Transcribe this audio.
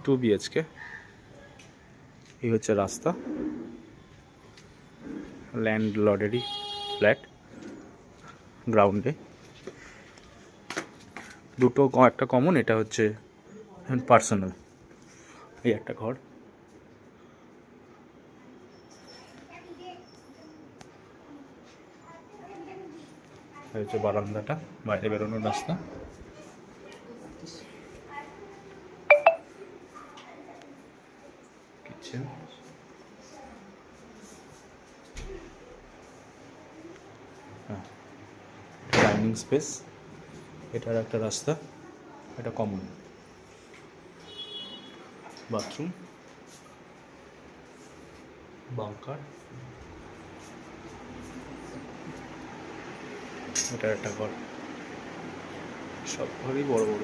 2 BHK। এই হচ্ছে রাস্তা, ল্যান্ডলর্ডেরই ফ্ল্যাট গ্রাউন্ডে। দুটো, একটা কমন, এটা হচ্ছে পার্সোনাল। এই একটা ঘর, এই হচ্ছে বারান্দাটা, বাইরে বেরোনোর রাস্তা। কিচেন, ডাইনিং স্পেস, এটার একটা রাস্তা, এটা কমন। বাথরুম, বাংকার, এটার একটা ঘর। সব ঘরই বড় বড়।